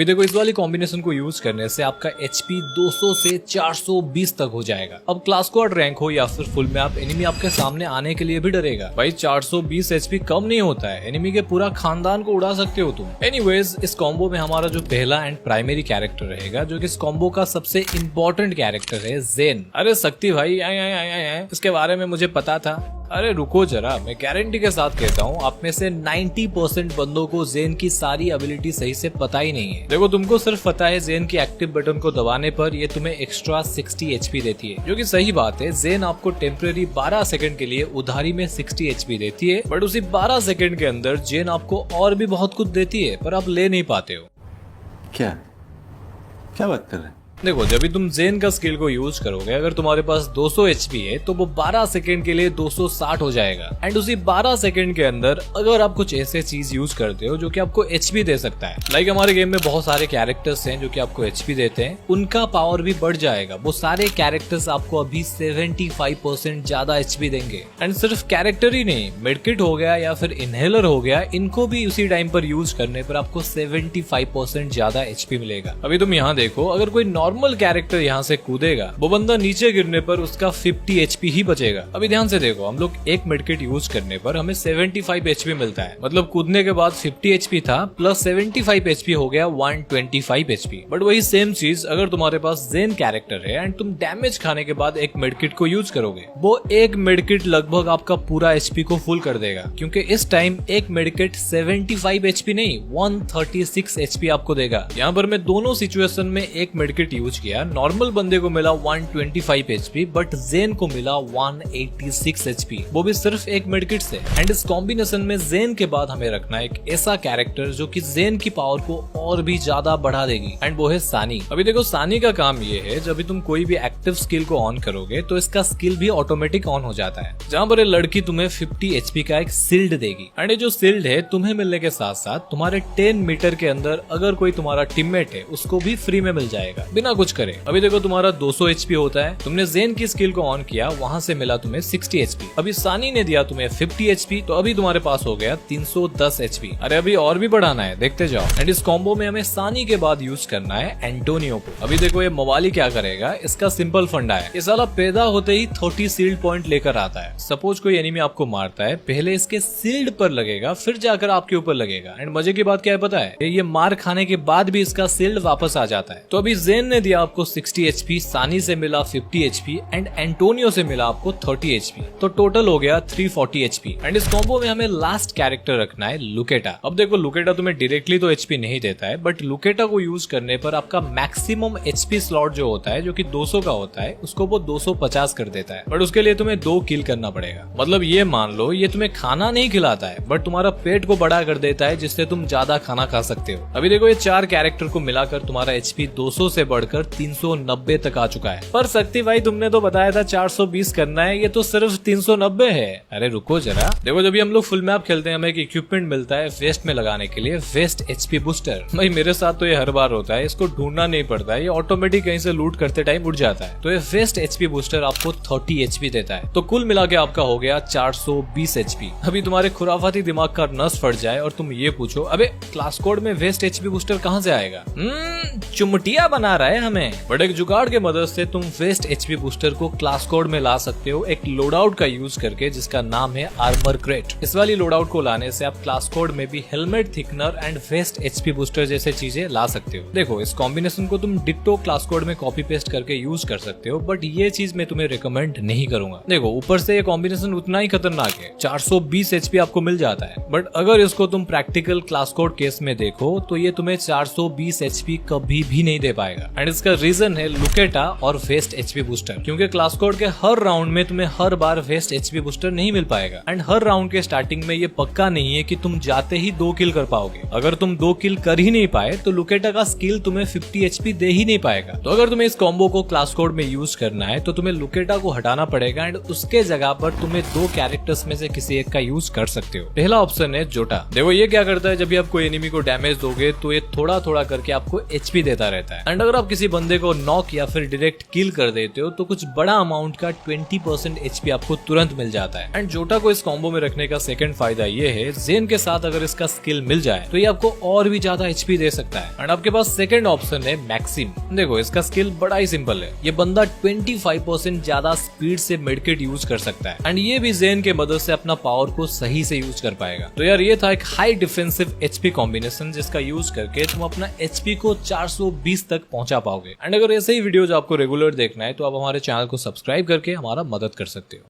अभी देखो इस वाली कॉम्बिनेशन को यूज करने से आपका एचपी 200 से 420 तक हो जाएगा। अब क्लास स्क्वाड रैंक हो या फिर फुल मैप, एनिमी आपके सामने आने के लिए भी डरेगा। भाई 420 एचपी कम नहीं होता है, एनिमी के पूरा खानदान को उड़ा सकते हो तुम। एनीवेज, इस कॉम्बो में हमारा जो पहला एंड प्राइमरी कैरेक्टर रहेगा, जो कि इस कॉम्बो का सबसे इंपॉर्टेंट कैरेक्टर है, ज़ेन। अरे शक्ति भाई इसके बारे में मुझे पता था। अरे रुको जरा, मैं गारंटी के साथ कहता हूँ आप में से 90% बंदों को ज़ेन की सारी एबिलिटी सही से पता ही नहीं है। देखो तुमको सिर्फ पता है ज़ेन की एक्टिव बटन को दबाने पर ये तुम्हें एक्स्ट्रा 60 एचपी देती है, जो कि सही बात है। ज़ेन आपको टेम्पररी 12 सेकंड के लिए उधारी में 60 एचपी देती है, बट उसी 12 सेकंड के अंदर ज़ेन आपको और भी बहुत कुछ देती है, पर आप ले नहीं पाते हो। क्या बात कर रहे हैं? देखो जब भी तुम ज़ेन का स्किल को यूज करोगे, अगर तुम्हारे पास 200 एचपी है तो वो 12 सेकंड के लिए 260 हो जाएगा। एंड उसी 12 सेकंड के अंदर अगर आप कुछ ऐसे चीज यूज करते हो जो कि आपको एचपी दे सकता है, लाइक हमारे गेम में बहुत सारे कैरेक्टर्स हैं जो कि आपको एचपी देते हैं, उनका पावर भी बढ़ जाएगा। वो सारे कैरेक्टर्स आपको अभी 75% ज्यादा एचपी देंगे। एंड सिर्फ कैरेक्टर ही नहीं, मेडकिट हो गया या फिर इनहेलर हो गया, इनको भी उसी टाइम पर यूज करने पर आपको 75% ज्यादा एचपी मिलेगा। अभी तुम यहाँ देखो, अगर कोई नॉर्मल कैरेक्टर यहाँ से कूदेगा, वो बंदा नीचे गिरने पर उसका 50 एचपी ही बचेगा। अभी ध्यान से देखो, हम लोग एक मेडकिट यूज करने पर हमें 75 एचपी मिलता है, मतलब कूदने के बाद 50 एचपी था प्लस 75 एचपी हो गया 125 एचपी। बट वही सेम चीज अगर तुम्हारे पास ज़ेन कैरेक्टर है एंड तुम डैमेज खाने के बाद एक मेडकिट को यूज करोगे, वो एक मेडकिट लगभग आपका पूरा एचपी को फुल कर देगा, क्योंकि इस टाइम एक मेडकिट 75 एचपी नहीं 136 एचपी आपको देगा। यहाँ पर मैं दोनों सिचुएशन में एक मेडकिट यूज किया। नॉर्मल बंदे को मिला 125 एचपी, बट ज़ेन को मिला 186 एचपी, वो भी सिर्फ एक मेडकिट से। एंड इस कॉम्बिनेशन में ज़ेन के बाद हमें रखना है एक ऐसा कैरेक्टर जो कि ज़ेन की पावर को और भी ज्यादा बढ़ा देगी, एंड वो है सानी। अभी देखो सानी का काम ये है, जब भी तुम कोई भी एक्टिव स्किल को ऑन करोगे तो इसका स्किल भी ऑटोमेटिक ऑन हो जाता है, जहाँ पर लड़की तुम्हें 50 एचपी का एक सील्ड देगी। एंड ये जो सील्ड है तुम्हें मिलने के साथ साथ तुम्हारे 10 मीटर के अंदर अगर कोई तुम्हारा टीममेट है उसको भी फ्री में मिल जाएगा बिना कुछ करे। अभी देखो तुम्हारा 200 एचपी होता है, तुमने ज़ेन की स्किल को ऑन किया, वहां से मिला तुम्हें 60 एचपी। अभी सानी ने दिया तुम्हें 50 एचपी, तो अभी तुम्हारे पास हो गया 310 एचपी। अरे अभी और भी बढ़ाना है, देखते जाओ। एंड इस कॉम्बो में हमें सानी के बाद यूज करना है एंटोनियो को। अभी देखो ये मवाली क्या करेगा, इसका सिंपल फंडा है, ये साला पैदा होते ही 30 सील्ड पॉइंट लेकर आता है। सपोज कोई एनिमी आपको मारता है, पहले इसके सील्ड पर लगेगा, फिर जाकर आपके ऊपर लगेगा। एंड मजे की बात क्या है पता है, ये मार खाने के बाद भी इसका सील्ड वापस आ जाता है। तो अभी ज़ेन ने दिया आपको 60 एचपी, सानी से मिला 50 एचपी एंड एंटोनियो से मिला आपको 30 एचपी, तो टोटल हो गया 340 एचपी। एंड इस कॉम्बो में हमें लास्ट कैरेक्टर रखना है लुकेटा। अब देखो लुकेटा तुम्हें डायरेक्टली तो एचपी नहीं देता है, बट लुकेटा को यूज करने पर आपका मैक्सिमम एचपी स्लॉट जो होता है, जो कि 200 का होता है, उसको वो 250 कर देता है। बट उसके लिए तुम्हें 2 किल करना पड़ेगा। मतलब ये मान लो ये तुम्हें खाना नहीं खिलाता है, बट तुम्हारा पेट को बड़ा कर देता है, जिससे तुम ज्यादा खाना खा सकते हो। अभी देखो ये 4 कैरेक्टर को मिलाकर तुम्हारा एचपी 200 से बढ़कर 390 तक आ चुका है। पर शक्ति भाई तुमने तो बताया था 420 करना है, ये तो सिर्फ 390 है। अरे रुको जरा, देखो जब भी हम लोग फुल मैप खेलते हैं हमें एक इक्विपमेंट मिलता है वेस्ट में लगाने के लिए, वेस्ट एचपी बूस्टर। भाई मेरे साथ तो ये हर बार होता है, इसको ढूंढना नहीं पड़ता है, ये ऑटोमेटिक कहीं से लूट करते टाइम उड़ जाता है। तो ये वेस्ट एचपी बूस्टर आपको 30 एचपी देता है, तो कुल मिला के आपका हो गया 420 एचपी। अभी तुम्हारे खुराफाती दिमाग का नस फट जाए और तुम ये पूछो, अबे क्लास कोड में वेस्ट एचपी बूस्टर कहाँ से आएगा? चुमटिया बना रहा है हमें। बट एक जुगाड़ के मदद से तुम वेस्ट एचपी बूस्टर को क्लास कोड में ला सकते हो, एक लोडआउट का यूज करके, जिसका नाम है आर्मर क्रेट। इस वाली लोडआउट को लाने से आप क्लास कोड में भी helmet thickener and vest HP booster जैसे चीजें ला सकते हो। देखो इस कॉम्बिनेशन को तुम डिक्टो क्लास कोड में कॉपी पेस्ट करके यूज कर सकते हो, बट ये चीज मैं तुम्हें रिकमेंड नहीं करूंगा। देखो ऊपर से ये कॉम्बिनेशन उतना ही खतरनाक है, 420 एचपी आपको मिल जाता है, बट अगर इसको तुम प्रैक्टिकल क्लास कोड केस में देखो तो ये तुम्हें 420 एचपी कभी भी नहीं दे पाएगा। एंड इसका रीजन है लुकेटा और वेस्ट एचपी बूस्टर, क्योंकि क्लास कोड के हर राउंड में तुम्हें हर बार वेस्ट एचपी बूस्टर नहीं मिल पाएगा। एंड हर राउंड के स्टार्टिंग में ये पक्का नहीं है कि तुम जाते ही 2 किल कर पाओगे। अगर तुम 2 किल कर ही नहीं पाए तो लुकेटा का स्किल तुम्हें 50 एचपी दे ही नहीं पाएगा। तो अगर तुम्हें इस कॉम्बो को क्लास कोड में यूज करना है तो तुम्हें लुकेटा को हटाना पड़ेगा, एंड उसके जगह पर तुम्हें 2 कैरेक्टर्स में से किसी एक का यूज कर सकते हो। पहला ऑप्शन है जोटा। देखो ये क्या करता है, जब भी आप कोई एनिमी को डैमेज दोगे तो ये थोड़ा थोड़ा करके आपको एचपी देता रहता है। एंड अगर आप किसी बंदे को नॉक या फिर डायरेक्ट किल कर देते हो तो कुछ बड़ा अमाउंट का 20% एचपी आपको तुरंत मिल जाता है। एंड जोटा को इस कॉम्बो में रखने का सेकंड फायदा ये है, ज़ेन के साथ अगर इसका स्किल मिल जाए तो ये आपको और भी ज्यादा एचपी दे सकता है। एंड आपके पास सेकंड ऑप्शन है मैक्सिम। देखो इसका स्किल बड़ा ही सिंपल है, ये बंदा 25% ज्यादा स्पीड से मेडकिट यूज कर सकता है एंड ये भी ज़ेन के मदद से अपना पावर को सही से यूज कर पाएगा। तो यार ये था एक हाई डिफेंसिव एचपी कॉम्बिनेशन जिसका यूज करके तुम अपना एचपी को 420 तक पहुंचा पाओगे। एंड अगर ऐसे ही वीडियोज आपको रेगुलर देखना है तो आप हमारे चैनल को सब्सक्राइब करके हमारा मदद कर सकते हो।